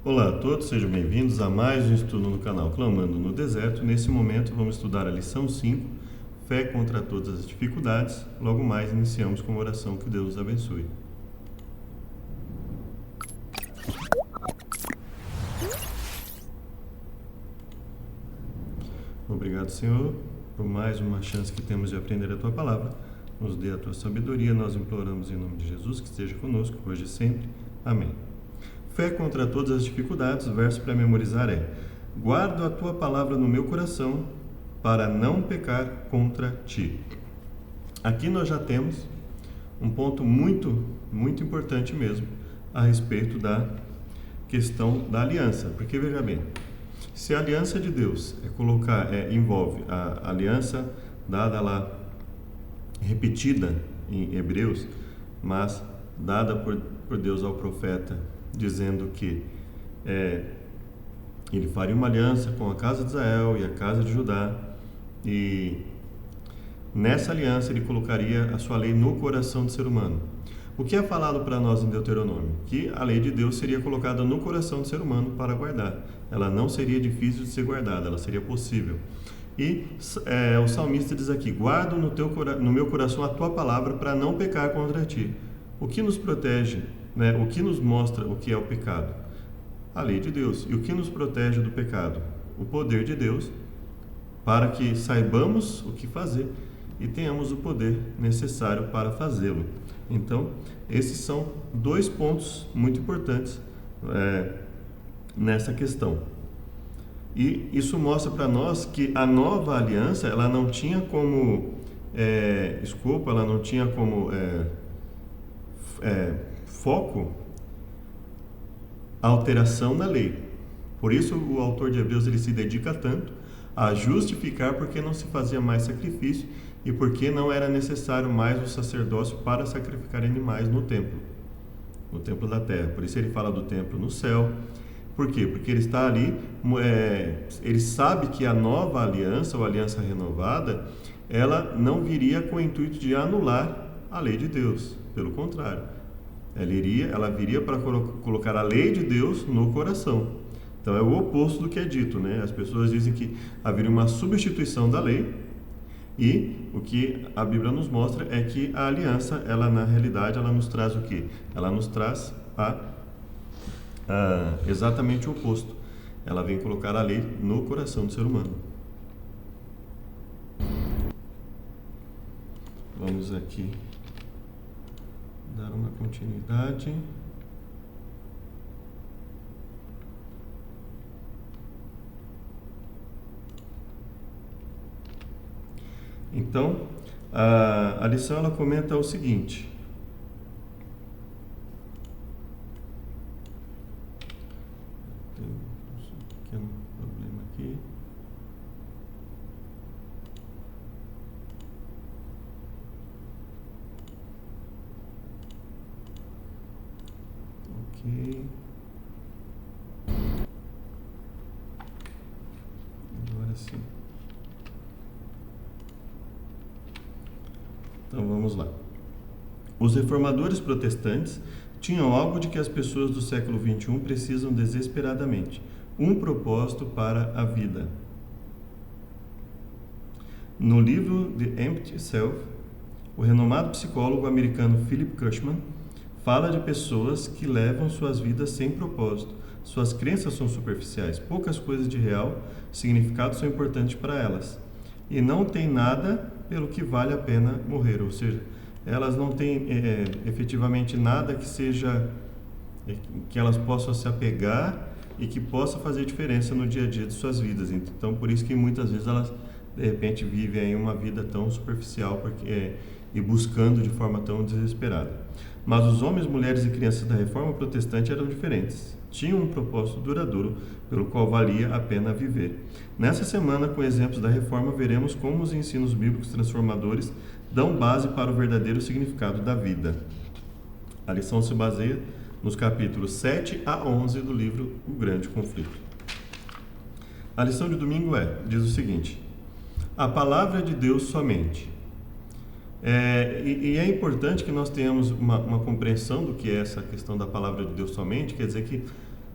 Olá a todos, sejam bem-vindos a mais um estudo no canal Clamando no Deserto. Nesse momento vamos estudar a lição 5, Fé contra todas as dificuldades. Logo mais iniciamos com uma oração. Que Deus os abençoe. Obrigado, Senhor, por mais uma chance que temos de aprender a Tua Palavra. Nos dê a Tua sabedoria, nós imploramos em nome de Jesus, que esteja conosco, hoje e sempre. Amém. Fé contra todas as dificuldades, o verso para memorizar é: guardo a Tua Palavra no meu coração, para não pecar contra Ti. Aqui nós já temos um ponto muito importante mesmo, a respeito da questão da aliança, porque veja bem, se a aliança de Deus envolve a aliança dada lá, repetida em Hebreus, mas dada por Deus ao profeta, dizendo que ele faria uma aliança com a casa de Israel e a casa de Judá, e nessa aliança ele colocaria a sua lei no coração do ser humano. O que é falado para nós em Deuteronômio? Que a lei de Deus seria colocada no coração do ser humano para guardar. Ela não seria difícil de ser guardada, ela seria possível. E o salmista diz aqui: guardo no meu coração a tua palavra para não pecar contra ti. O que nos protege, o que nos mostra o que é o pecado? A lei de Deus. E o que nos protege do pecado? O poder de Deus, para que saibamos o que fazer e tenhamos o poder necessário para fazê-lo. Então, esses são dois pontos muito importantes nessa questão. E isso mostra para nós que a nova aliança, ela não tinha como escopo, ela não tinha como foco a alteração na lei. Por isso o autor de Hebreus ele se dedica tanto a justificar porque não se fazia mais sacrifício e porque não era necessário mais o sacerdócio para sacrificar animais no templo da terra. Por isso ele fala do templo no céu. Por quê? Porque ele está ali, ele sabe que a nova aliança, ou aliança renovada, ela não viria com o intuito de anular a lei de Deus. Pelo contrário, ela viria para colocar a lei de Deus no coração. Então é o oposto do que é dito, né? As pessoas dizem que haveria uma substituição da lei, e o que a Bíblia nos mostra é que a aliança, ela na realidade, ela nos traz o quê? Ela nos traz exatamente o oposto. Ela vem colocar a lei no coração do ser humano. Vamos aqui dar uma continuidade. Então, a lição ela comenta o seguinte: tem um pequeno problema aqui. Ok. Agora sim. Então vamos lá. Os reformadores protestantes tinham algo de que as pessoas do século XXI precisam desesperadamente: um propósito para a vida. No livro The Empty Self, o renomado psicólogo americano Philip Cushman fala de pessoas que levam suas vidas sem propósito. Suas crenças são superficiais, poucas coisas de real significado são importantes para elas, e não tem nada pelo que vale a pena morrer, ou seja, elas não têm efetivamente nada que seja, que elas possam se apegar e que possa fazer diferença no dia a dia de suas vidas. Então, por isso que muitas vezes elas, de repente, vivem aí uma vida tão superficial e buscando de forma tão desesperada. Mas os homens, mulheres e crianças da Reforma Protestante eram diferentes. Tinham um propósito duradouro pelo qual valia a pena viver. Nessa semana, com exemplos da Reforma, veremos como os ensinos bíblicos transformadores dão base para o verdadeiro significado da vida. A lição se baseia nos capítulos 7 a 11 do livro O Grande Conflito. A lição de domingo diz o seguinte: a palavra de Deus somente. E é importante que nós tenhamos uma compreensão do que é essa questão da palavra de Deus somente. Quer dizer que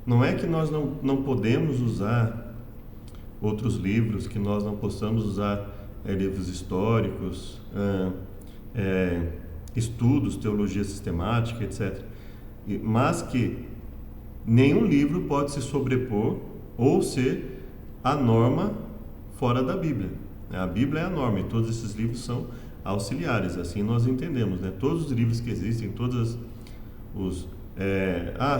Não é que nós não podemos usar outros livros, que nós não possamos usar livros históricos, estudos, teologia sistemática, etc. Mas que nenhum livro pode se sobrepor ou ser a norma fora da Bíblia. A Bíblia é a norma e todos esses livros são auxiliares, assim nós entendemos, né? Todos os livros que existem, todos os...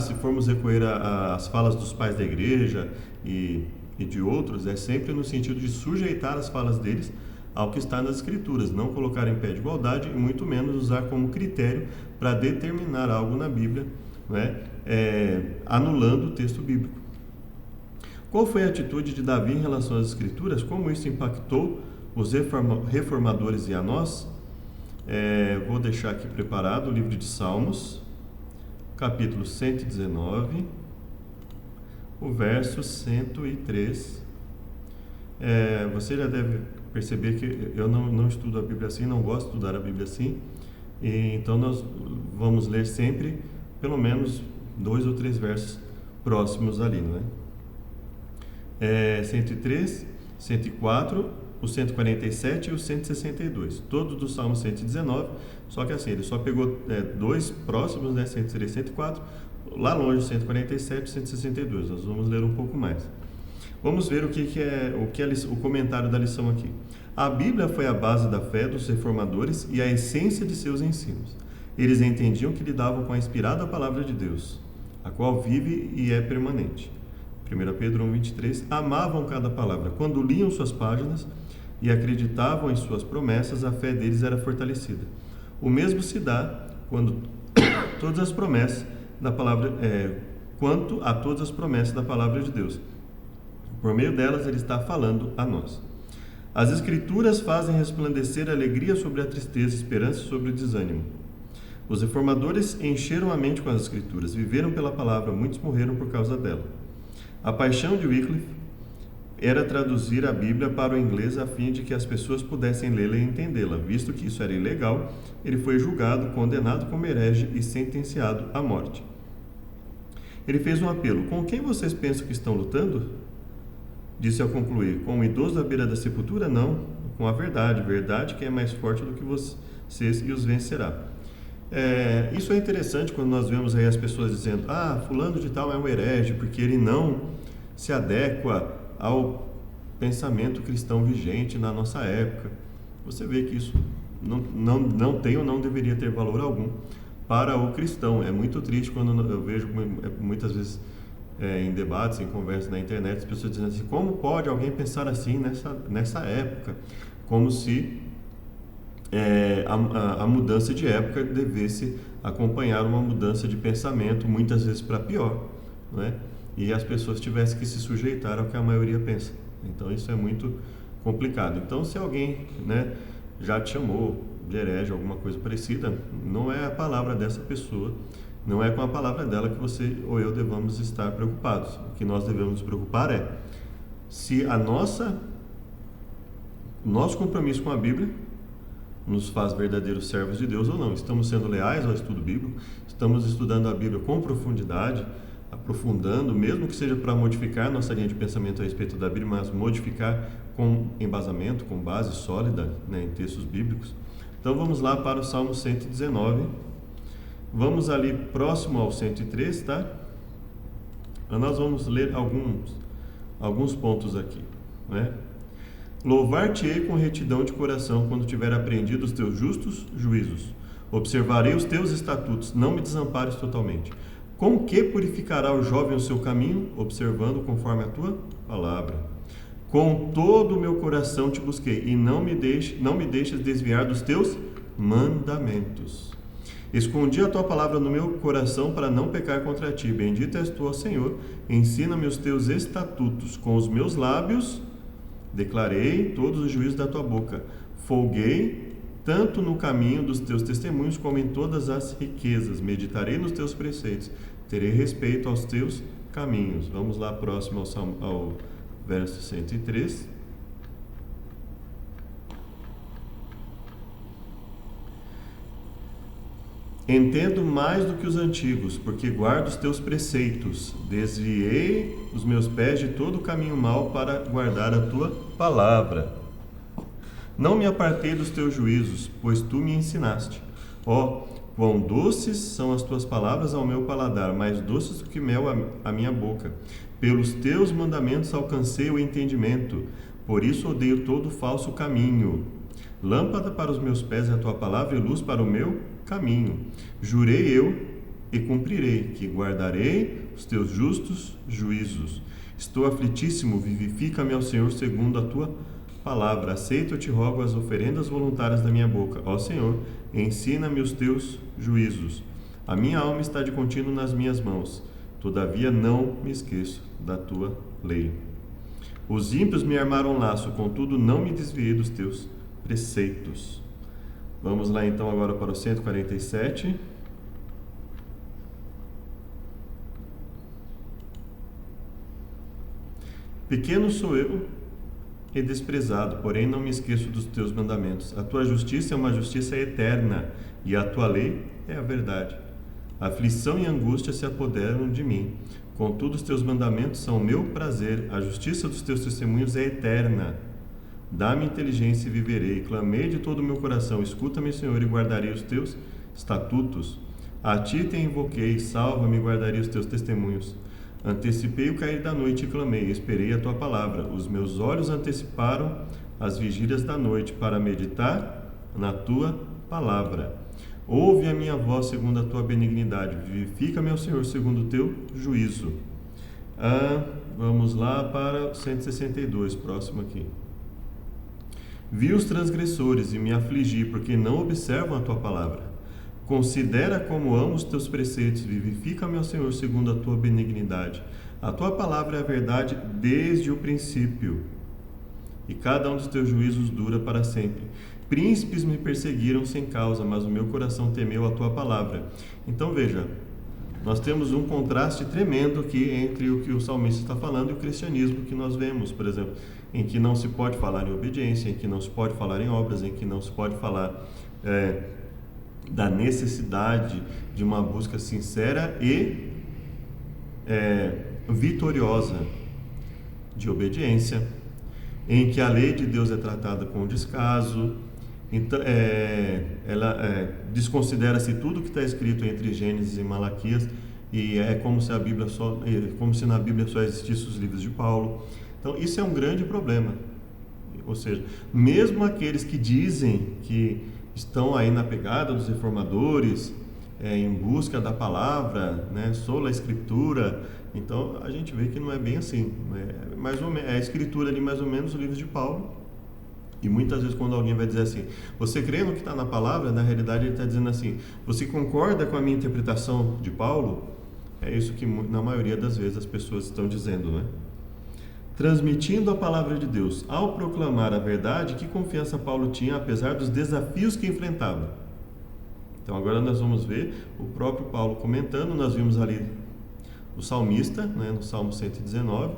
se formos recorrer às falas dos pais da igreja e de outros, é sempre no sentido de sujeitar as falas deles ao que está nas Escrituras, não colocar em pé de igualdade e muito menos usar como critério para determinar algo na Bíblia, né? Anulando o texto bíblico. Qual foi a atitude de Davi em relação às Escrituras? Como isso impactou os reformadores e a nós? Vou deixar aqui preparado o livro de Salmos, capítulo 119, o verso 103. Você já deve perceber que eu não estudo a Bíblia assim, não gosto de estudar a Bíblia assim, e então nós vamos ler sempre pelo menos 2 ou 3 versos próximos ali, não é? 103, 104, o 147 e o 162, todos do Salmo 119, só que assim, ele só pegou 2 próximos, né, 103 e 104, lá longe 147 e 162, nós vamos ler um pouco mais. Vamos ver o que é o comentário da lição aqui. A Bíblia foi a base da fé dos reformadores e a essência de seus ensinos. Eles entendiam que lidavam com a inspirada palavra de Deus, a qual vive e é permanente. 1 Pedro 1,23. Amavam cada palavra. Quando liam suas páginas e acreditavam em suas promessas, a fé deles era fortalecida. O mesmo se dá quando todas as promessas da palavra, quanto a todas as promessas da palavra de Deus. Por meio delas, ele está falando a nós. As Escrituras fazem resplandecer a alegria sobre a tristeza, esperança sobre o desânimo. Os reformadores encheram a mente com as Escrituras, viveram pela palavra, muitos morreram por causa dela. A paixão de Wycliffe era traduzir a Bíblia para o inglês a fim de que as pessoas pudessem lê-la e entendê-la. Visto que isso era ilegal, ele foi julgado, condenado como herege e sentenciado à morte. Ele fez um apelo: com quem vocês pensam que estão lutando? Disse ao concluir: com o idoso à beira da sepultura? Não, com a verdade que é mais forte do que vocês e os vencerá. Isso é interessante quando nós vemos aí as pessoas dizendo: fulano de tal é um herege porque ele não se adequa ao pensamento cristão vigente na nossa época. Você vê que isso não tem ou não deveria ter valor algum para o cristão. É muito triste quando eu vejo muitas vezes em debates, em conversas na internet, as pessoas dizendo assim: como pode alguém pensar assim nessa época? Como se a mudança de época devesse acompanhar uma mudança de pensamento, muitas vezes para pior, não é? E as pessoas tivessem que se sujeitar ao que a maioria pensa. Então isso é muito complicado. Então, se alguém, né, já te chamou de herege, alguma coisa parecida, não é a palavra dessa pessoa, não é com a palavra dela que você ou eu devamos estar preocupados. O que nós devemos nos preocupar é se nosso compromisso com a Bíblia nos faz verdadeiros servos de Deus ou não. Estamos sendo leais ao estudo bíblico, estamos estudando a Bíblia com profundidade, aprofundando, mesmo que seja para modificar nossa linha de pensamento a respeito da Bíblia, mas modificar com embasamento, com base sólida, né, em textos bíblicos. Então vamos lá para o Salmo 119. Vamos ali próximo ao 103, tá? Nós vamos ler alguns pontos aqui, né? Louvar-te-ei com retidão de coração quando tiver aprendido os teus justos juízos. Observarei os teus estatutos, não me desampares totalmente. Com que purificará o jovem o seu caminho? Observando conforme a tua palavra. Com todo o meu coração te busquei, e não me deixes desviar dos teus mandamentos. Escondi a tua palavra no meu coração para não pecar contra ti. Bendito és tu, ó Senhor. Ensina-me os teus estatutos. Com os meus lábios declarei todos os juízos da tua boca. Folguei tanto no caminho dos teus testemunhos como em todas as riquezas. Meditarei nos teus preceitos. Terei respeito aos teus caminhos. Vamos lá próximo ao verso 103. Entendo mais do que os antigos, porque guardo os teus preceitos. Desviei os meus pés de todo o caminho mau para guardar a tua palavra. Não me apartei dos teus juízos, pois tu me ensinaste. Ó, quão doces são as tuas palavras ao meu paladar, mais doces do que mel à minha boca. Pelos teus mandamentos alcancei o entendimento, por isso odeio todo falso caminho. Lâmpada para os meus pés é a tua palavra e luz para o meu caminho. Jurei eu e cumprirei, que guardarei os teus justos juízos. Estou aflitíssimo, vivifica-me ao Senhor segundo a tua palavra. Aceito, eu te rogo, as oferendas voluntárias da minha boca. Ó Senhor, ensina-me os teus juízos. A minha alma está de contínuo nas minhas mãos. Todavia não me esqueço da tua lei. Os ímpios me armaram laço, contudo não me desviei dos teus preceitos. Vamos lá então agora para o 147. Pequeno sou eu e desprezado, porém não me esqueço dos teus mandamentos. A tua justiça é uma justiça eterna e a tua lei é a verdade. Aflição e angústia se apoderam de mim. Contudo, os teus mandamentos são o meu prazer. A justiça dos teus testemunhos é eterna. Dá-me inteligência e viverei. Clamei de todo o meu coração. Escuta-me, Senhor, e guardarei os teus estatutos. A ti te invoquei. Salva-me e guardarei os teus testemunhos. Antecipei o cair da noite e clamei. Esperei a tua palavra. Os meus olhos anteciparam as vigílias da noite para meditar na tua palavra. Ouve a minha voz segundo a tua benignidade. Vivifica-me, ó Senhor, segundo o teu juízo. Vamos lá para o 162, próximo aqui. Vi os transgressores e me afligi, porque não observam a tua palavra. Considera como amo os teus preceitos. Vivifica-me, ó Senhor, segundo a tua benignidade. A tua palavra é a verdade desde o princípio, e cada um dos teus juízos dura para sempre. Príncipes me perseguiram sem causa, mas o meu coração temeu a tua palavra. Então veja, nós temos um contraste tremendo aqui entre o que o salmista está falando e o cristianismo que nós vemos, por exemplo, em que não se pode falar em obediência, em que não se pode falar em obras, em que não se pode falar da necessidade de uma busca sincera e vitoriosa de obediência, em que a lei de Deus é tratada com descaso. Então, desconsidera-se tudo que está escrito entre Gênesis e Malaquias, e é como se na Bíblia só existissem os livros de Paulo. Então isso é um grande problema. Ou seja, mesmo aqueles que dizem que estão aí na pegada dos reformadores, em busca da palavra, sola escritura, então a gente vê que não é bem assim. É a escritura ali mais ou menos os livros de Paulo. E muitas vezes quando alguém vai dizer assim, você crê no que está na palavra, na realidade ele está dizendo assim, você concorda com a minha interpretação de Paulo? É isso que na maioria das vezes as pessoas estão dizendo, Transmitindo a palavra de Deus. Ao proclamar a verdade, que confiança Paulo tinha, apesar dos desafios que enfrentava? Então agora nós vamos ver o próprio Paulo comentando. Nós vimos ali o salmista, no Salmo 119,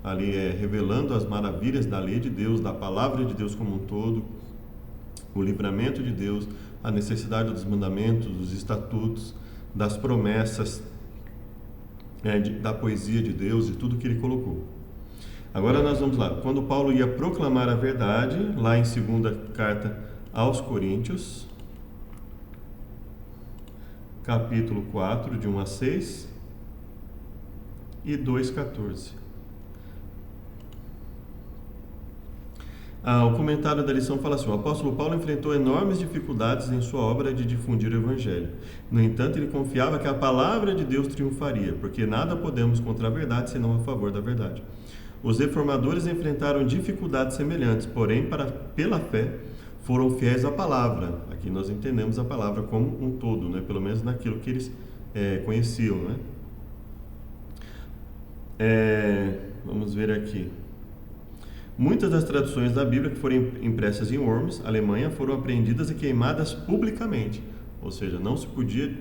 ali revelando as maravilhas da lei de Deus, da palavra de Deus como um todo, o livramento de Deus, a necessidade dos mandamentos, dos estatutos, das promessas, da poesia de Deus e tudo que ele colocou. Agora nós vamos lá. Quando Paulo ia proclamar a verdade, lá em 2ª carta aos Coríntios, capítulo 4, de 1 a 6 e 2:14. O comentário da lição fala assim: o apóstolo Paulo enfrentou enormes dificuldades em sua obra de difundir o evangelho. No entanto, ele confiava que a palavra de Deus triunfaria, porque nada podemos contra a verdade senão a favor da verdade. Os reformadores enfrentaram dificuldades semelhantes, porém, pela fé, foram fiéis à palavra. Aqui nós entendemos a palavra como um todo, pelo menos naquilo que eles conheciam. Vamos ver aqui. Muitas das traduções da Bíblia que foram impressas em Worms, Alemanha, foram apreendidas e queimadas publicamente. Ou seja, não se podia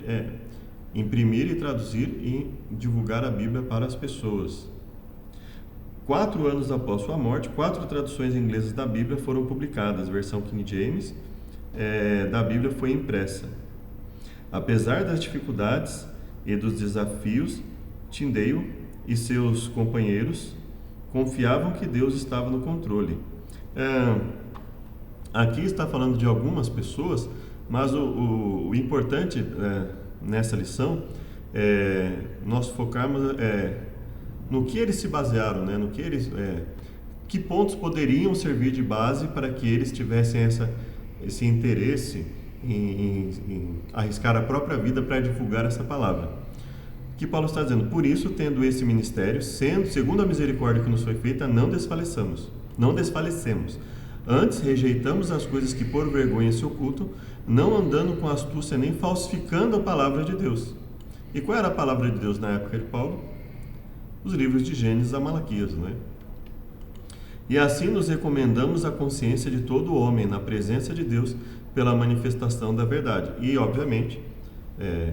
imprimir e traduzir e divulgar a Bíblia para as pessoas. 4 anos após sua morte, 4 traduções inglesas da Bíblia foram publicadas. A versão King James da Bíblia foi impressa. Apesar das dificuldades e dos desafios, Tyndale e seus companheiros confiavam que Deus estava no controle. Aqui está falando de algumas pessoas, mas o importante nessa lição é nós focarmos no que eles se basearam, né? Que pontos poderiam servir de base para que eles tivessem esse interesse em arriscar a própria vida para divulgar essa palavra. Que Paulo está dizendo: por isso, tendo esse ministério, segundo a misericórdia que nos foi feita, não desfalecemos. Antes, rejeitamos as coisas que por vergonha se ocultam, não andando com astúcia nem falsificando a palavra de Deus. E qual era a palavra de Deus na época de Paulo? Os livros de Gênesis a Malaquias, né? E assim nos recomendamos a consciência de todo homem na presença de Deus pela manifestação da verdade. E, obviamente,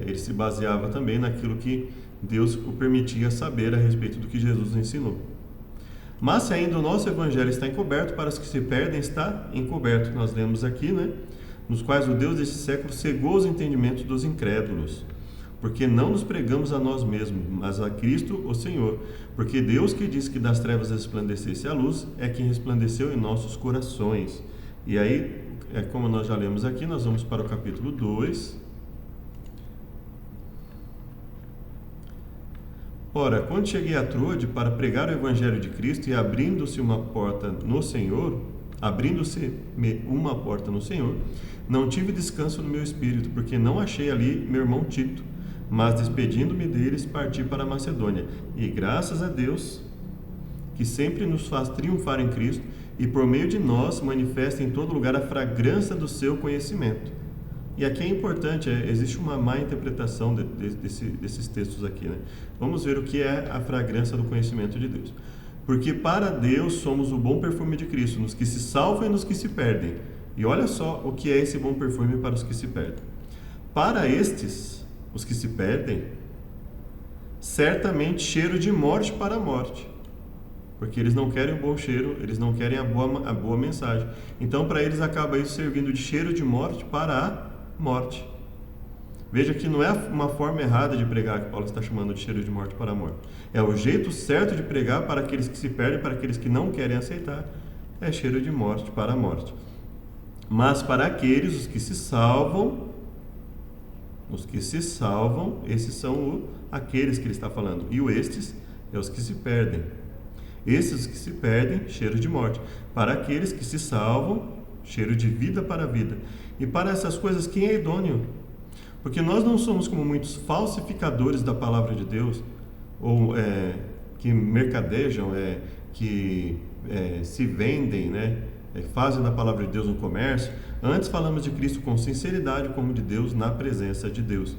ele se baseava também naquilo que Deus o permitia saber a respeito do que Jesus ensinou. Mas se ainda o nosso evangelho está encoberto, para os que se perdem está encoberto. Nós lemos aqui, né? Nos quais o Deus deste século cegou os entendimentos dos incrédulos, porque não nos pregamos a nós mesmos, mas a Cristo, o Senhor. Porque Deus, que disse que das trevas resplandecesse a luz, é quem resplandeceu em nossos corações. E aí, como nós já lemos aqui, nós vamos para o capítulo 2. Ora, quando cheguei a Troade para pregar o Evangelho de Cristo e abrindo-se uma porta no Senhor, não tive descanso no meu espírito, porque não achei ali meu irmão Tito, mas despedindo-me deles, parti para a Macedônia. E graças a Deus, que sempre nos faz triunfar em Cristo, e por meio de nós manifesta em todo lugar a fragrância do seu conhecimento. E aqui é importante, existe uma má interpretação desses textos aqui, né? Vamos ver o que é a fragrância do conhecimento de Deus. Porque para Deus somos o bom perfume de Cristo, nos que se salvam e nos que se perdem. E olha só o que é esse bom perfume para os que se perdem. Para estes, os que se perdem, certamente cheiro de morte para a morte. Porque eles não querem o bom cheiro, eles não querem a boa mensagem. Então, para eles acaba isso servindo de cheiro de morte para a morte. Veja que não é uma forma errada de pregar que Paulo está chamando de cheiro de morte para a morte. É o jeito certo de pregar para aqueles que se perdem, para aqueles que não querem aceitar. É cheiro de morte para a morte. Mas para aqueles, os que se salvam, esses são aqueles que ele está falando. E estes é os que se perdem. Esses que se perdem, cheiro de morte. Para aqueles que se salvam, cheiro de vida para a vida. E para essas coisas, quem é idôneo? Porque nós não somos como muitos falsificadores da palavra de Deus, ou que mercadejam, que se vendem, né? Fazem da palavra de Deus um comércio. Antes falamos de Cristo com sinceridade, como de Deus, na presença de Deus.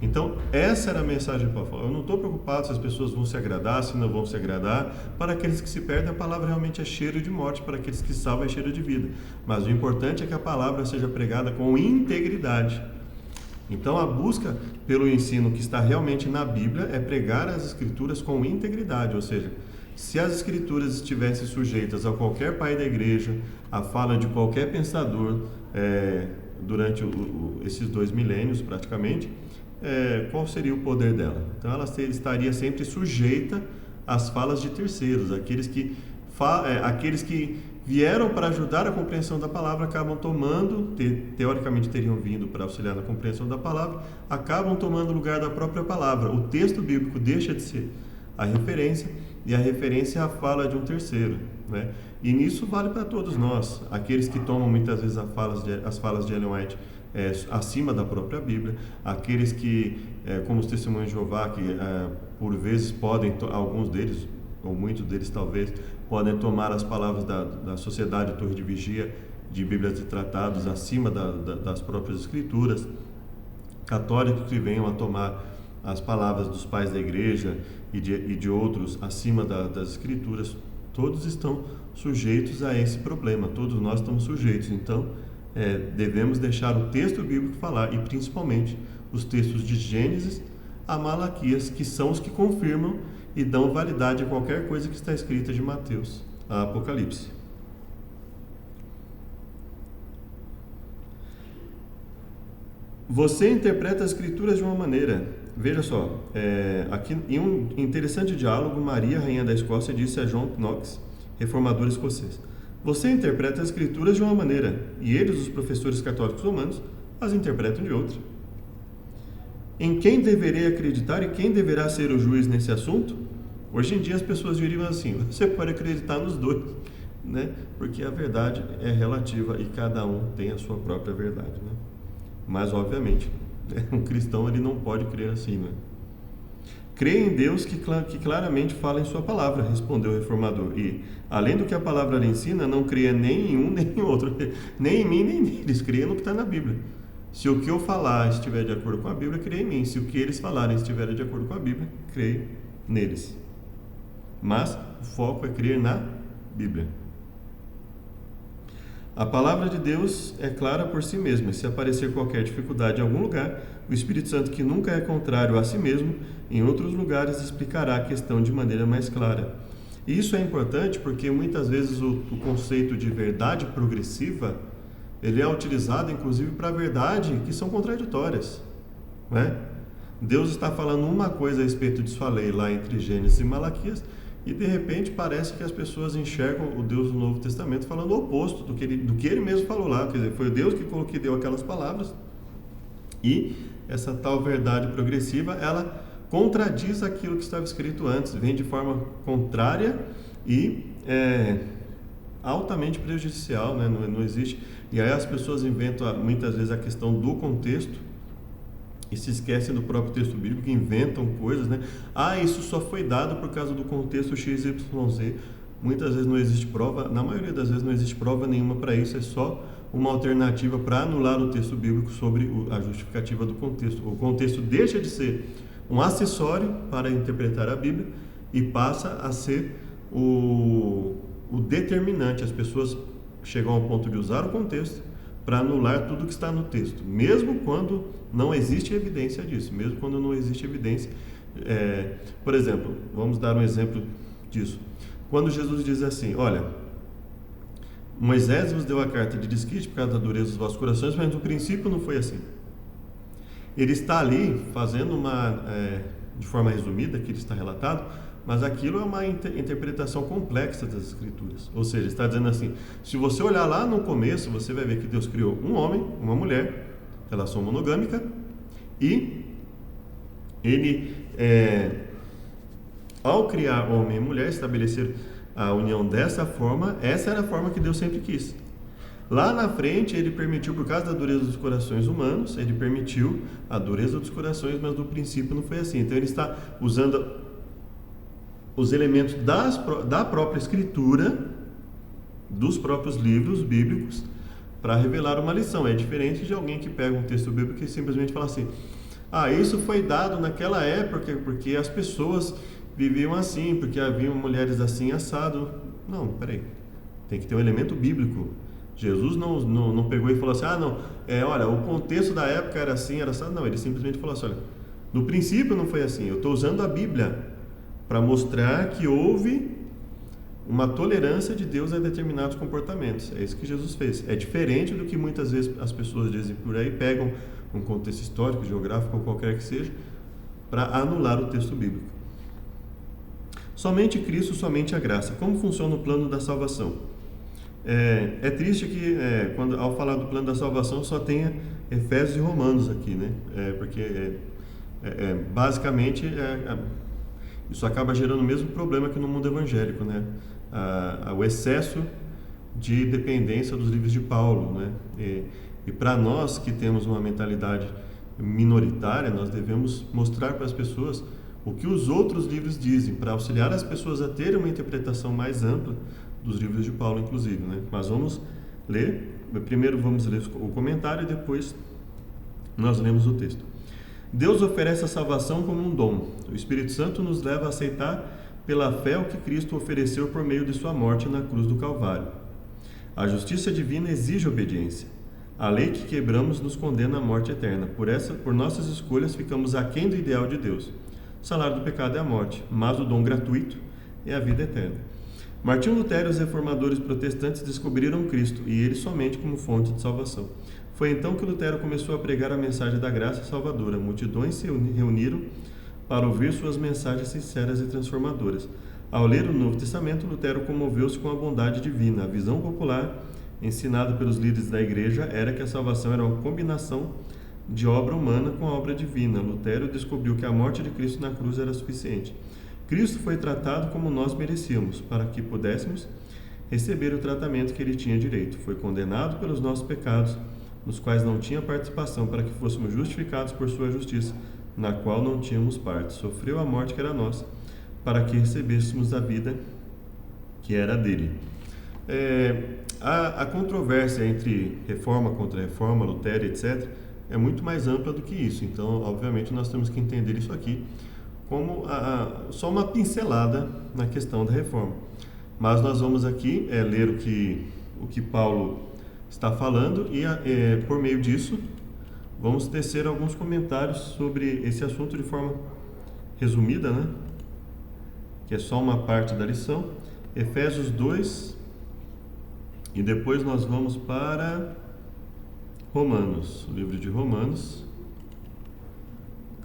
Então, essa era a mensagem para falar. Eu não estou preocupado se as pessoas vão se agradar, se não vão se agradar. Para aqueles que se perdem, a palavra realmente é cheiro de morte. Para aqueles que salvam, é cheiro de vida. Mas o importante é que a palavra seja pregada com integridade. Então, a busca pelo ensino que está realmente na Bíblia é pregar as Escrituras com integridade. Ou seja, se as Escrituras estivessem sujeitas a qualquer pai da igreja, a fala de qualquer pensador durante esses 2 milênios, praticamente, qual seria o poder dela? Então ela estaria sempre sujeita às falas de terceiros, aqueles que vieram para ajudar a compreensão da palavra, acabam tomando, teoricamente teriam vindo para auxiliar na compreensão da palavra, acabam tomando o lugar da própria palavra. O texto bíblico deixa de ser a referência, e a referência é a fala de um terceiro, né? E nisso vale para todos nós, aqueles que tomam muitas vezes as falas de Ellen White acima da própria Bíblia, aqueles que, como os testemunhos de Jeová, que por vezes podem, alguns deles, ou muitos deles talvez, podem tomar as palavras da Sociedade Torre de Vigia, de Bíblias e Tratados, acima das próprias Escrituras, católicos que venham a tomar as palavras dos pais da igreja e de outros acima das Escrituras, todos estão sujeitos a esse problema, todos nós estamos sujeitos. Então, devemos deixar o texto bíblico falar, e principalmente os textos de Gênesis a Malaquias, que são os que confirmam e dão validade a qualquer coisa que está escrita de Mateus a Apocalipse. Você interpreta as escrituras de uma maneira. Veja só, aqui em um interessante diálogo, Maria, rainha da Escócia, disse a John Knox, reformador escocês: você interpreta as escrituras de uma maneira, e eles, os professores católicos romanos, as interpretam de outra. Em quem deverei acreditar e quem deverá ser o juiz nesse assunto? Hoje em dia as pessoas diriam assim: você pode acreditar nos dois, né? Porque a verdade é relativa e cada um tem a sua própria verdade, né? Mas, obviamente, um cristão ele não pode crer assim, né? Creia em Deus que claramente fala em sua palavra, respondeu o reformador. E, além do que a palavra lhe ensina, não creia nem em um nem em outro, nem em mim nem neles, creia no que está na Bíblia. Se o que eu falar estiver de acordo com a Bíblia, creia em mim. Se o que eles falarem estiver de acordo com a Bíblia, creia neles. Mas o foco é crer na Bíblia. A palavra de Deus é clara por si mesma. Se aparecer qualquer dificuldade em algum lugar, o Espírito Santo, que nunca é contrário a si mesmo, em outros lugares explicará a questão de maneira mais clara. E isso é importante porque muitas vezes o conceito de verdade progressiva ele é utilizado inclusive para verdade que são contraditórias, né? Deus está falando uma coisa a respeito de sua lei lá entre Gênesis e Malaquias, e de repente parece que as pessoas enxergam o Deus do Novo Testamento falando o oposto do que ele mesmo falou lá. Quer dizer, foi Deus que deu aquelas palavras, e essa tal verdade progressiva, ela contradiz aquilo que estava escrito antes, vem de forma contrária e altamente prejudicial, né? Não existe. E aí as pessoas inventam muitas vezes a questão do contexto e se esquecem do próprio texto bíblico, inventam coisas, né? Isso só foi dado por causa do contexto XYZ. Muitas vezes não existe prova, na maioria das vezes não existe prova nenhuma para isso, é só uma alternativa para anular o texto bíblico sobre a justificativa do contexto. O contexto deixa de ser um acessório para interpretar a Bíblia e passa a ser o determinante. As pessoas chegam ao ponto de usar o contexto para anular tudo que está no texto, mesmo quando não existe evidência disso, mesmo quando não existe evidência. Por exemplo, vamos dar um exemplo disso. Quando Jesus diz assim: olha, Moisés vos deu a carta de desquite por causa da dureza dos vossos corações, mas no princípio não foi assim. Ele está ali fazendo de forma resumida, que ele está relatado, mas aquilo é uma interpretação complexa das Escrituras. Ou seja, está dizendo assim: se você olhar lá no começo, você vai ver que Deus criou um homem, uma mulher, relação monogâmica, e ele, ao criar homem e mulher, estabelecer a união dessa forma. Essa era a forma que Deus sempre quis. Lá na frente, ele permitiu, por causa da dureza dos corações humanos, ele permitiu a dureza dos corações, mas no princípio não foi assim. Então ele está usando os elementos da própria escritura, dos próprios livros bíblicos, para revelar uma lição. É diferente de alguém que pega um texto bíblico e simplesmente fala assim: isso foi dado naquela época porque as pessoas viviam assim, porque haviam mulheres assim assado. Não, peraí, tem que ter um elemento bíblico. Jesus não pegou e falou assim: olha, o contexto da época era assim, era assado. Não, ele simplesmente falou assim: olha, no princípio não foi assim. Eu estou usando a Bíblia para mostrar que houve uma tolerância de Deus a determinados comportamentos. É isso que Jesus fez. É diferente do que muitas vezes as pessoas dizem por aí, pegam um contexto histórico, geográfico ou qualquer que seja, para anular o texto bíblico. Somente Cristo, somente a graça. Como funciona o plano da salvação? É triste que ao falar do plano da salvação só tenha Efésios e Romanos aqui, né? Porque basicamente isso acaba gerando o mesmo problema que no mundo evangélico, né? O excesso de dependência dos livros de Paulo, né? E para nós que temos uma mentalidade minoritária, nós devemos mostrar para as pessoas o que os outros livros dizem, para auxiliar as pessoas a terem uma interpretação mais ampla dos livros de Paulo, inclusive, né? Mas vamos ler, primeiro vamos ler o comentário e depois nós lemos o texto. Deus oferece a salvação como um dom. O Espírito Santo nos leva a aceitar pela fé o que Cristo ofereceu por meio de sua morte na cruz do Calvário. A justiça divina exige obediência. A lei que quebramos nos condena à morte eterna. Por nossas escolhas ficamos aquém do ideal de Deus. O salário do pecado é a morte, mas o dom gratuito é a vida eterna. Martinho Lutero e os reformadores protestantes descobriram Cristo, e ele somente como fonte de salvação. Foi então que Lutero começou a pregar a mensagem da graça salvadora. Multidões se reuniram para ouvir suas mensagens sinceras e transformadoras. Ao ler o Novo Testamento, Lutero comoveu-se com a bondade divina. A visão popular, ensinada pelos líderes da igreja, era que a salvação era uma combinação de obra humana com a obra divina. Lutero descobriu que a morte de Cristo na cruz era suficiente. Cristo foi tratado como nós merecíamos, para que pudéssemos receber o tratamento que ele tinha direito. Foi condenado pelos nossos pecados, nos quais não tinha participação, para que fôssemos justificados por sua justiça, na qual não tínhamos parte. Sofreu a morte que era nossa, para que recebêssemos a vida que era dele. A controvérsia entre reforma contra reforma, Lutero, etc., é muito mais ampla do que isso. Então, obviamente, nós temos que entender isso aqui como só uma pincelada na questão da reforma. Mas nós vamos aqui ler o que Paulo está falando e, por meio disso, vamos tecer alguns comentários sobre esse assunto de forma resumida, né? Que é só uma parte da lição. Efésios 2, e depois nós vamos para Romanos, o livro de Romanos,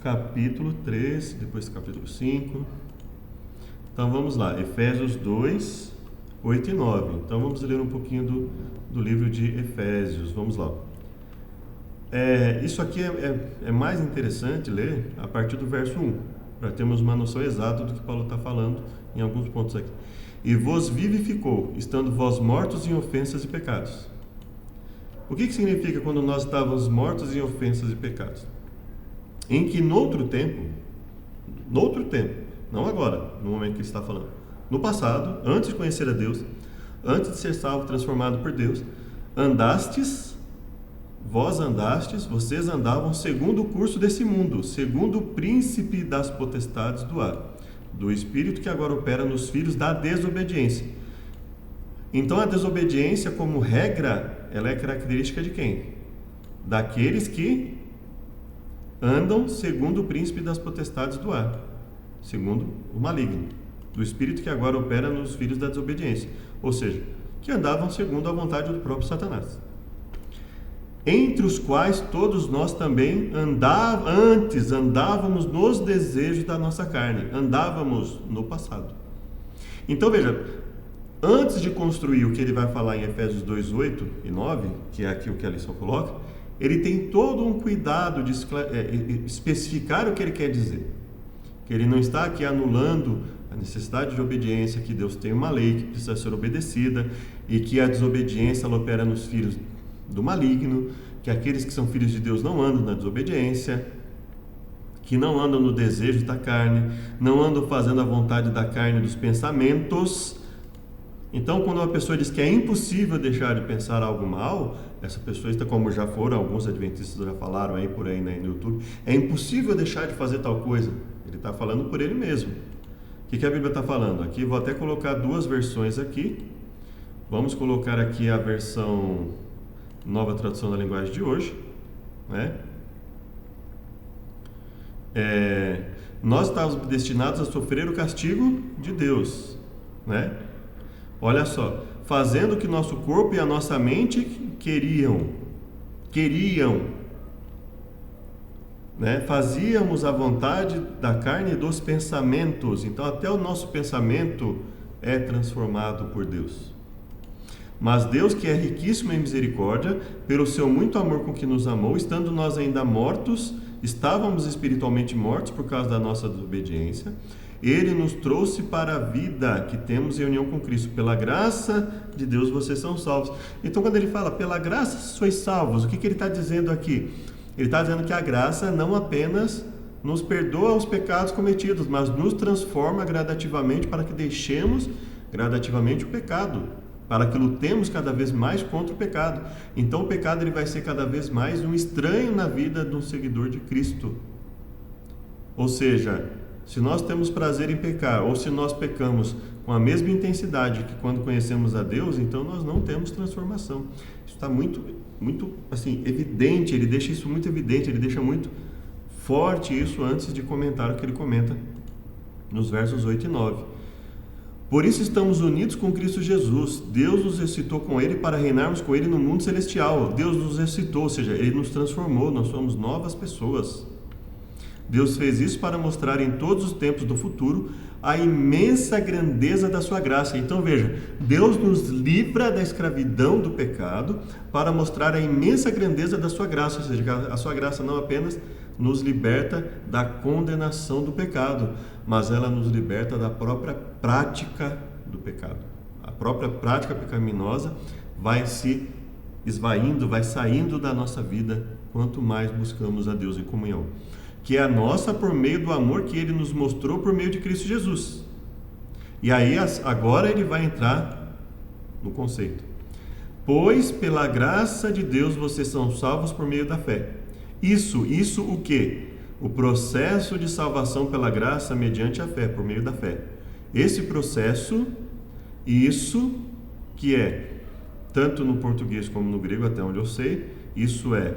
capítulo 3, depois capítulo 5. Então vamos lá, Efésios 2, 8 e 9. Então vamos ler um pouquinho do livro de Efésios, vamos lá. Isso aqui é mais interessante ler a partir do verso 1, para termos uma noção exata do que Paulo está falando em alguns pontos aqui. E vos vivificou, estando vós mortos em ofensas e pecados. O que significa quando nós estávamos mortos em ofensas e pecados? Em que noutro tempo, não agora, no momento que ele está falando, no passado, antes de conhecer a Deus, antes de ser salvo, transformado por Deus, vocês andavam segundo o curso desse mundo, segundo o príncipe das potestades do ar, do espírito que agora opera nos filhos da desobediência. Então a desobediência, como regra, ela é característica de quem? Daqueles que andam segundo o príncipe das potestades do ar, segundo o maligno, do espírito que agora opera nos filhos da desobediência, ou seja, que andavam segundo a vontade do próprio Satanás. Entre os quais todos nós também andávamos nos desejos da nossa carne, andávamos no passado. Então veja, antes de construir o que ele vai falar em Efésios 2, 8 e 9, que é aqui o que a lição coloca, ele tem todo um cuidado de especificar o que ele quer dizer. Que ele não está aqui anulando a necessidade de obediência, que Deus tem uma lei que precisa ser obedecida e que a desobediência ela opera nos filhos do maligno, que aqueles que são filhos de Deus não andam na desobediência, que não andam no desejo da carne, não andam fazendo a vontade da carne dos pensamentos. Então, quando uma pessoa diz que é impossível deixar de pensar algo mal, essa pessoa está, como já foram, alguns adventistas já falaram aí por aí, né, no YouTube, é impossível deixar de fazer tal coisa. Ele está falando por ele mesmo. O que a Bíblia está falando? Aqui vou até colocar duas versões aqui. Vamos colocar aqui a versão Nova Tradução da Linguagem de hoje, né? Nós estávamos destinados a sofrer o castigo de Deus, né? Olha só, fazendo o que nosso corpo e a nossa mente queriam, né? Fazíamos a vontade da carne e dos pensamentos. Então até o nosso pensamento é transformado por Deus. Mas Deus, que é riquíssimo em misericórdia, pelo seu muito amor com que nos amou, estando nós ainda mortos, estávamos espiritualmente mortos por causa da nossa desobediência, Ele nos trouxe para a vida que temos em união com Cristo. Pela graça de Deus vocês são salvos. Então quando ele fala, pela graça sois salvos, o que ele está dizendo aqui? Ele está dizendo que a graça não apenas nos perdoa os pecados cometidos, mas nos transforma gradativamente para que deixemos gradativamente o pecado, para que lutemos cada vez mais contra o pecado. Então o pecado ele vai ser cada vez mais um estranho na vida de um seguidor de Cristo. Ou seja, se nós temos prazer em pecar, ou se nós pecamos com a mesma intensidade que quando conhecemos a Deus, então nós não temos transformação. Isso está muito assim, evidente, ele deixa isso muito evidente, ele deixa muito forte isso antes de comentar o que ele comenta nos versos 8 e 9. Por isso estamos unidos com Cristo Jesus. Deus nos ressuscitou com Ele para reinarmos com Ele no mundo celestial. Deus nos ressuscitou, ou seja, Ele nos transformou, nós somos novas pessoas. Deus fez isso para mostrar em todos os tempos do futuro a imensa grandeza da sua graça. Então veja, Deus nos livra da escravidão do pecado para mostrar a imensa grandeza da sua graça, ou seja, a sua graça não apenas nos liberta da condenação do pecado, mas ela nos liberta da própria prática do pecado. A própria prática pecaminosa vai se esvaindo, vai saindo da nossa vida quanto mais buscamos a Deus em comunhão, que é a nossa por meio do amor que Ele nos mostrou por meio de Cristo Jesus. E aí agora ele vai entrar no conceito. Pois pela graça de Deus vocês são salvos por meio da fé. Isso o quê? O processo de salvação pela graça mediante a fé, por meio da fé. Esse processo, isso que é, tanto no português como no grego, até onde eu sei, isso é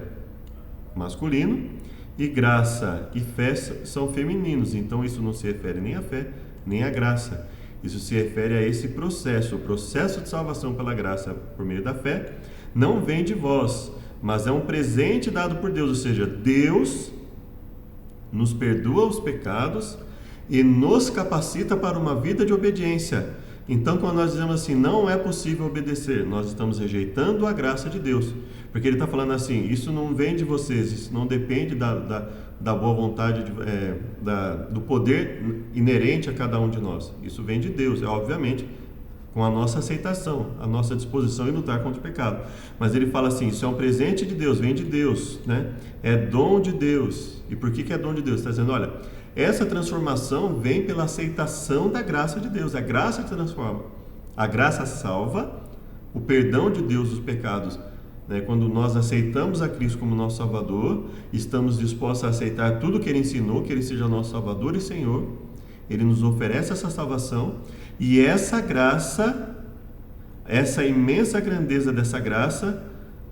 masculino, e graça e fé são femininos, então isso não se refere nem à fé, nem à graça. Isso se refere a esse processo. O processo de salvação pela graça por meio da fé não vem de vós, mas é um presente dado por Deus, ou seja, Deus nos perdoa os pecados e nos capacita para uma vida de obediência. Então, quando nós dizemos assim, não é possível obedecer, nós estamos rejeitando a graça de Deus, porque ele está falando assim, isso não vem de vocês, isso não depende da boa vontade, do poder inerente a cada um de nós, isso vem de Deus, obviamente, com a nossa aceitação, a nossa disposição em lutar contra o pecado. Mas ele fala assim, isso é um presente de Deus, vem de Deus, né? É dom de Deus. E por que é dom de Deus? Está dizendo, olha, essa transformação vem pela aceitação da graça de Deus. A graça que transforma. A graça salva, o perdão de Deus dos pecados, né? Quando nós aceitamos a Cristo como nosso Salvador, estamos dispostos a aceitar tudo que Ele ensinou, que Ele seja nosso Salvador e Senhor. Ele nos oferece essa salvação e essa graça, essa imensa grandeza dessa graça,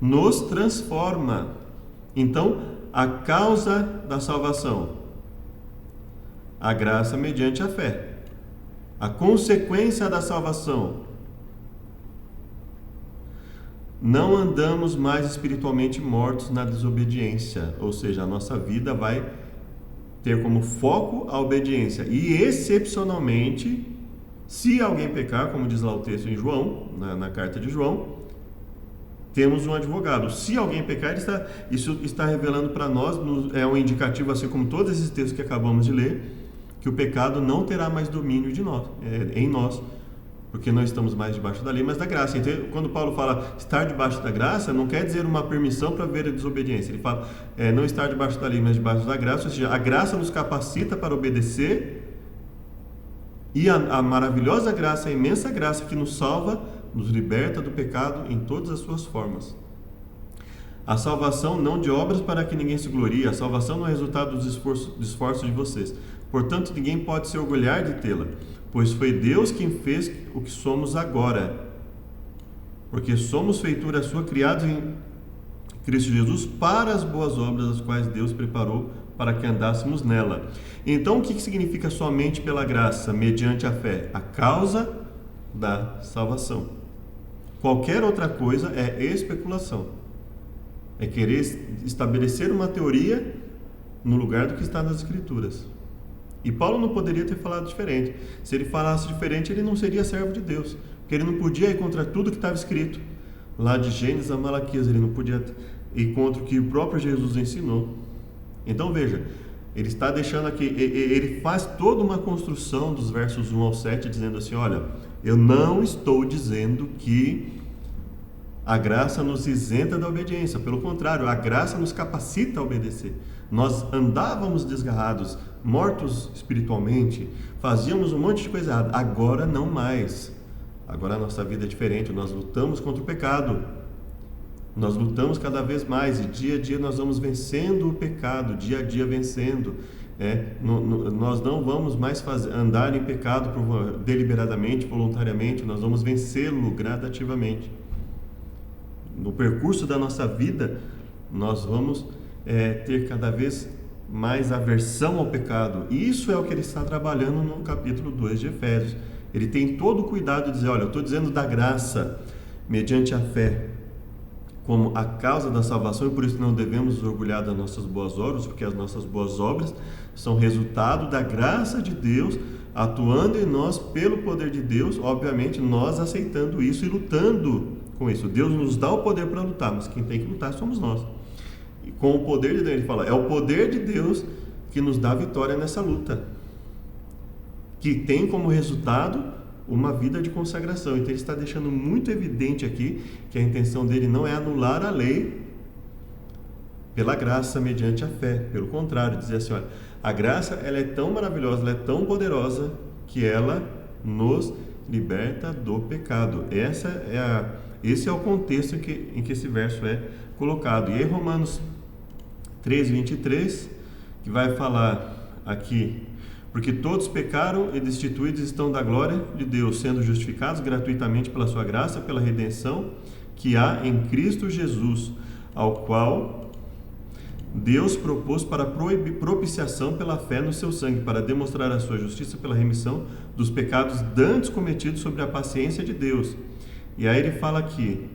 nos transforma. Então, a causa da salvação, a graça mediante a fé. A consequência da salvação, não andamos mais espiritualmente mortos na desobediência, ou seja, a nossa vida vai ter como foco a obediência. E excepcionalmente, se alguém pecar, como diz lá o texto em João, na carta de João, temos um advogado. Se alguém pecar, isso está revelando para nós, é um indicativo, assim como todos esses textos que acabamos de ler, que o pecado não terá mais domínio de nós, em nós, porque nós estamos mais debaixo da lei, mas da graça. Então, quando Paulo fala estar debaixo da graça, não quer dizer uma permissão para ver a desobediência. Ele fala não estar debaixo da lei, mas debaixo da graça, ou seja, a graça nos capacita para obedecer, e a maravilhosa graça, a imensa graça que nos salva, nos liberta do pecado em todas as suas formas. A salvação não de obras para que ninguém se glorie, a salvação não é resultado dos esforços de vocês. Portanto, ninguém pode se orgulhar de tê-la, pois foi Deus quem fez o que somos agora. Porque somos feitura sua, criados em Cristo Jesus para as boas obras, as quais Deus preparou para que andássemos nela. Então, o que significa somente pela graça, mediante a fé? A causa da salvação. Qualquer outra coisa é especulação. É querer estabelecer uma teoria no lugar do que está nas Escrituras. E Paulo não poderia ter falado diferente. Se ele falasse diferente, ele não seria servo de Deus, porque ele não podia ir contra tudo que estava escrito lá de Gênesis a Malaquias, ele não podia ir contra o que o próprio Jesus ensinou. Então veja, ele está deixando aqui, ele faz toda uma construção dos versos 1 ao 7, dizendo assim, olha, eu não estou dizendo que a graça nos isenta da obediência, pelo contrário, a graça nos capacita a obedecer. Nós andávamos desgarrados, mortos espiritualmente, fazíamos um monte de coisa errada, agora não mais. Agora a nossa vida é diferente, nós lutamos contra o pecado, nós lutamos cada vez mais e dia a dia nós vamos vencendo o pecado, dia a dia vencendo. Nós não vamos mais andar em pecado deliberadamente, voluntariamente, nós vamos vencê-lo gradativamente. No percurso da nossa vida, nós vamos ter cada vez mais aversão ao pecado. E isso é o que ele está trabalhando no capítulo 2 de Efésios. Ele tem todo o cuidado de dizer, olha, eu estou dizendo da graça mediante a fé como a causa da salvação, e por isso não devemos nos orgulhar das nossas boas obras, porque as nossas boas obras são resultado da graça de Deus atuando em nós pelo poder de Deus, obviamente nós aceitando isso e lutando com isso. Deus nos dá o poder para lutar, mas quem tem que lutar somos nós. E com o poder de Deus, ele fala, é o poder de Deus que nos dá vitória nessa luta, que tem como resultado uma vida de consagração. Então ele está deixando muito evidente aqui que a intenção dele não é anular a lei pela graça mediante a fé. Pelo contrário, dizer assim, olha, a graça ela é tão maravilhosa, ela é tão poderosa que ela nos liberta do pecado. Esse é o contexto em que esse verso é colocado. E aí Romanos 3:23, que vai falar aqui, porque todos pecaram e destituídos estão da glória de Deus, sendo justificados gratuitamente pela sua graça, pela redenção que há em Cristo Jesus, ao qual Deus propôs para propiciação pela fé no seu sangue, para demonstrar a sua justiça pela remissão dos pecados dantes cometidos sobre a paciência de Deus. E aí ele fala aqui,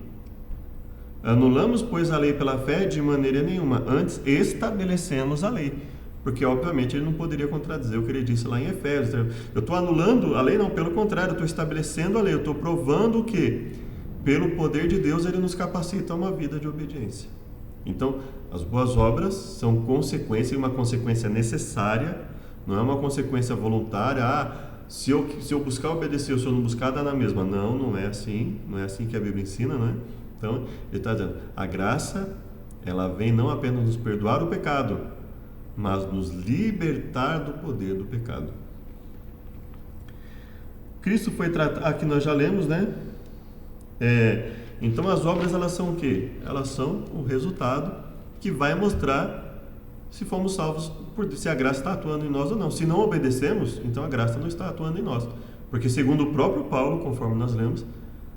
anulamos, pois, a lei pela fé de maneira nenhuma, antes estabelecemos a lei. Porque, obviamente, ele não poderia contradizer o que ele disse lá em Efésios. Eu estou anulando a lei? Não, pelo contrário, eu estou estabelecendo a lei. Eu estou provando que, pelo poder de Deus, ele nos capacita a uma vida de obediência. Então, as boas obras são consequência, e uma consequência necessária, não é uma consequência voluntária. Se eu buscar obedecer, se eu não buscar, dá na mesma. Não é assim. Não é assim que a Bíblia ensina, não é? Então, ele está dizendo, a graça, ela vem não apenas nos perdoar o pecado, mas nos libertar do poder do pecado. Cristo foi tratado, aqui nós já lemos, né? Então as obras, elas são o quê? Elas são o resultado que vai mostrar se fomos salvos, se a graça está atuando em nós ou não. Se não obedecemos, então a graça não está atuando em nós. Porque segundo o próprio Paulo, conforme nós lemos,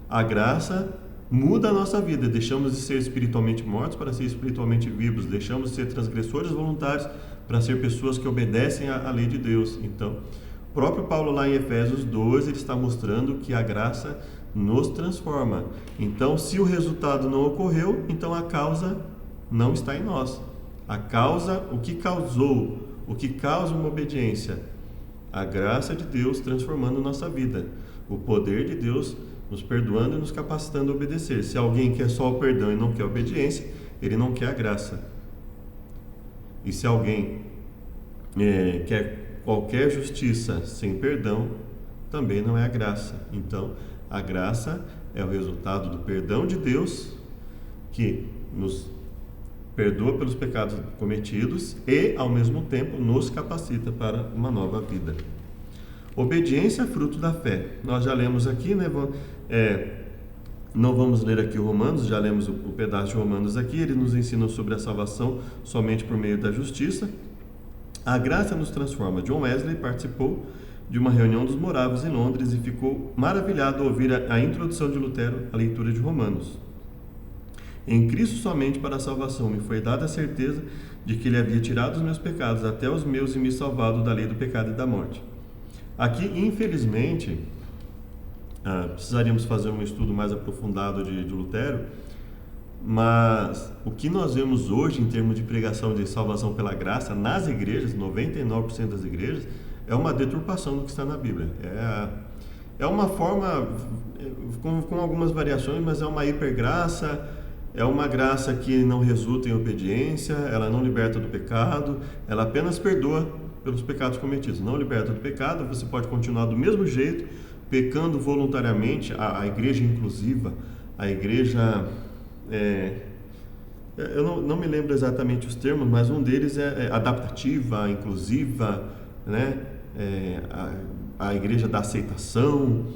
a graça muda a nossa vida. Deixamos de ser espiritualmente mortos para ser espiritualmente vivos. Deixamos de ser transgressores voluntários para ser pessoas que obedecem à lei de Deus. Então, o próprio Paulo lá em Efésios 2, ele está mostrando que a graça nos transforma. Então, se o resultado não ocorreu, então a causa não está em nós. A causa, o que causa uma obediência? A graça de Deus transformando nossa vida. O poder de Deus nos perdoando e nos capacitando a obedecer. Se alguém quer só o perdão e não quer a obediência, ele não quer a graça. E se alguém quer qualquer justiça sem perdão, também não é a graça. Então, a graça é o resultado do perdão de Deus, que nos perdoa pelos pecados cometidos e, ao mesmo tempo, nos capacita para uma nova vida. Obediência é fruto da fé. Nós já lemos aqui, né? Não vamos ler aqui o Romanos, já lemos o pedaço de Romanos aqui. Ele nos ensina sobre a salvação somente por meio da justiça. A graça nos transforma. John Wesley participou de uma reunião dos moráveis em Londres e ficou maravilhado ao ouvir a introdução de Lutero à leitura de Romanos. Em Cristo somente para a salvação me foi dada a certeza de que Ele havia tirado os meus pecados, até os meus, e me salvado da lei do pecado e da morte. Aqui, infelizmente, precisaríamos fazer um estudo mais aprofundado de Lutero, mas o que nós vemos hoje em termos de pregação de salvação pela graça nas igrejas, 99% das igrejas, é uma deturpação do que está na Bíblia. É uma forma, com algumas variações, mas é uma hipergraça, é uma graça que não resulta em obediência, ela não liberta do pecado, ela apenas perdoa pelos pecados cometidos, não liberta do pecado. Você pode continuar do mesmo jeito, pecando voluntariamente. A igreja inclusiva, a igreja, eu não me lembro exatamente os termos, mas um deles é adaptativa, inclusiva, né? A igreja da aceitação.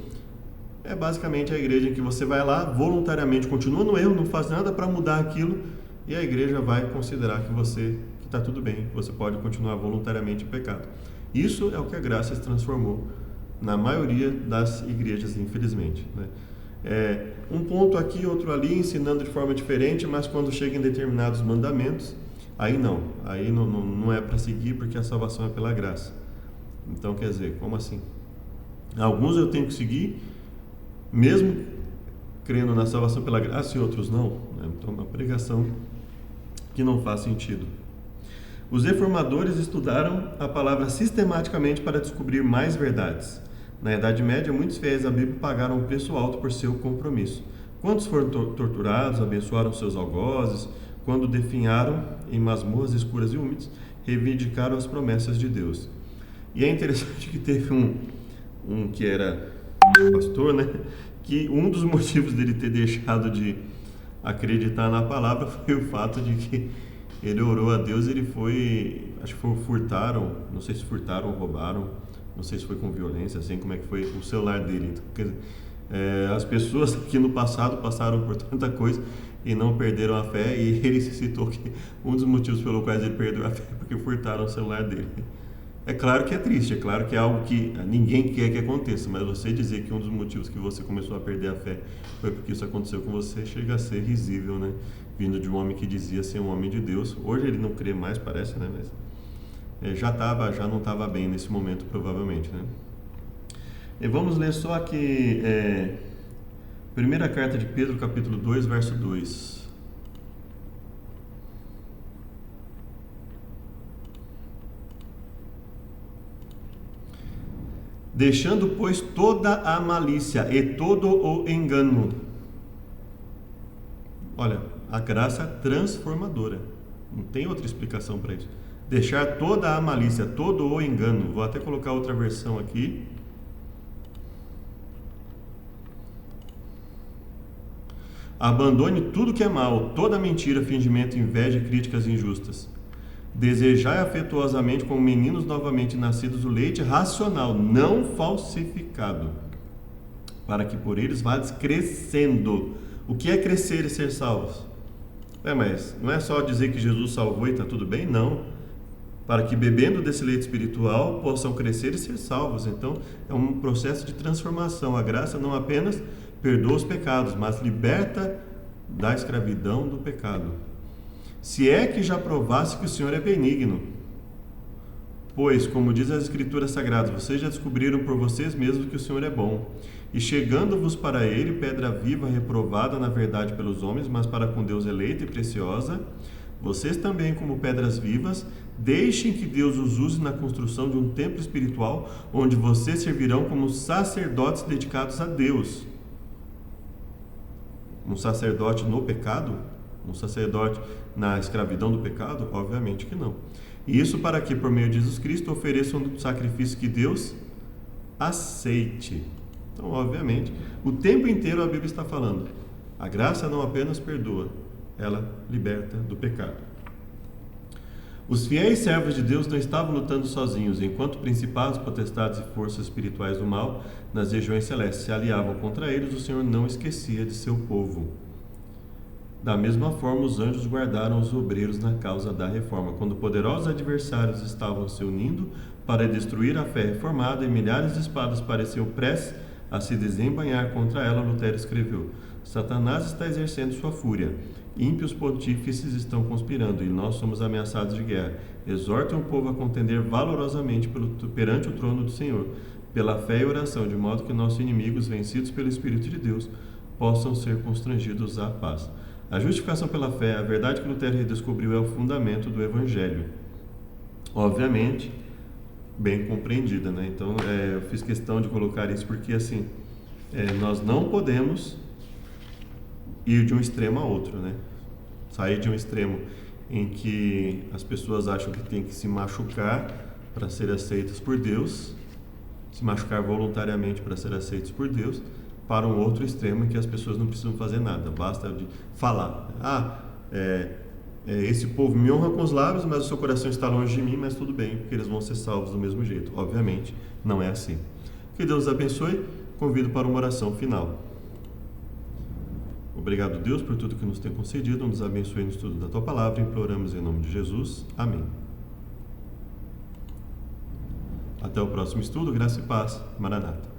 É basicamente a igreja em que você vai lá voluntariamente, continua no erro, não faz nada para mudar aquilo, e a igreja vai considerar que está tudo bem, que você pode continuar voluntariamente em pecado. Isso é o que a graça se transformou na maioria das igrejas, infelizmente, né? Um ponto aqui, outro ali, ensinando de forma diferente, mas quando chega em determinados mandamentos, aí não é para seguir, porque a salvação é pela graça. Então, quer dizer, como assim? Alguns eu tenho que seguir, mesmo crendo na salvação pela graça, e outros não, né? Então, uma pregação que não faz sentido. Os reformadores estudaram a palavra sistematicamente para descobrir mais verdades. Na Idade Média, muitos fiéis à Bíblia pagaram um preço alto por seu compromisso. Quantos foram torturados, abençoaram seus algozes, quando definharam em masmorras escuras e úmidas, reivindicaram as promessas de Deus. E é interessante que teve um que era pastor, né? Que um dos motivos dele ter deixado de acreditar na palavra foi o fato de que ele orou a Deus, acho que furtaram, não sei se furtaram ou roubaram, não sei se foi com violência, assim, como é que foi o celular dele. Então, as pessoas que no passado passaram por tanta coisa e não perderam a fé, e ele se citou que um dos motivos pelo quais ele perdeu a fé é porque furtaram o celular dele. É claro que é triste, é claro que é algo que ninguém quer que aconteça, mas você dizer que um dos motivos que você começou a perder a fé foi porque isso aconteceu com você, chega a ser risível, né? Vindo de um homem que dizia ser um homem de Deus. Hoje ele não crê mais, parece, né? Mas já não estava bem nesse momento, provavelmente, né? E vamos ler só aqui, primeira carta de Pedro, capítulo 2, verso 2. Deixando, pois, toda a malícia e todo o engano. Olha, a graça transformadora. Não tem outra explicação para isso. Deixar toda a malícia, todo o engano. Vou até colocar outra versão aqui. Abandone tudo que é mal, toda mentira, fingimento, inveja e críticas injustas. Desejai afetuosamente como meninos novamente nascidos o leite racional, não falsificado, para que por eles vades crescendo. O que é crescer e ser salvos? Mas não é só dizer que Jesus salvou e está tudo bem? Não. Para que bebendo desse leite espiritual possam crescer e ser salvos. Então é um processo de transformação. A graça não apenas perdoa os pecados, mas liberta da escravidão do pecado. Se é que já provasse que o Senhor é benigno, pois, como diz as Escrituras Sagradas, vocês já descobriram por vocês mesmos que o Senhor é bom, e chegando-vos para ele, pedra viva, reprovada na verdade pelos homens, mas para com Deus eleita e preciosa, vocês também, como pedras vivas, deixem que Deus os use na construção de um templo espiritual, onde vocês servirão como sacerdotes dedicados a Deus. Um sacerdote no pecado? Um sacerdote na escravidão do pecado? Obviamente que não. E isso para que, por meio de Jesus Cristo, ofereçam um sacrifício que Deus aceite. Então, obviamente, o tempo inteiro a Bíblia está falando. A graça não apenas perdoa, ela liberta do pecado. Os fiéis servos de Deus não estavam lutando sozinhos, enquanto principados, potestades e forças espirituais do mal nas regiões celestes se aliavam contra eles, o Senhor não esquecia de seu povo. Da mesma forma, os anjos guardaram os obreiros na causa da reforma. Quando poderosos adversários estavam se unindo para destruir a fé reformada e milhares de espadas pareciam prestes a se desembainhar contra ela, Lutero escreveu: Satanás está exercendo sua fúria. Ímpios pontífices estão conspirando e nós somos ameaçados de guerra. Exortem o povo a contender valorosamente perante o trono do Senhor, pela fé e oração, de modo que nossos inimigos, vencidos pelo Espírito de Deus, possam ser constrangidos à paz. A justificação pela fé, a verdade que Lutero redescobriu, é o fundamento do Evangelho. Obviamente, bem compreendida, né? Então, eu fiz questão de colocar isso porque, assim, nós não podemos ir de um extremo a outro, né? Sair de um extremo em que as pessoas acham que tem que se machucar para ser aceitas por Deus, se machucar voluntariamente para ser aceitos por Deus, para um outro extremo em que as pessoas não precisam fazer nada, basta de falar. Esse povo me honra com os lábios, mas o seu coração está longe de mim, mas tudo bem, porque eles vão ser salvos do mesmo jeito. Obviamente, não é assim. Que Deus os abençoe. Convido para uma oração final. Obrigado, Deus, por tudo que nos tem concedido. Nos abençoe no estudo da Tua Palavra. Imploramos em nome de Jesus. Amém. Até o próximo estudo. Graça e paz. Maranata.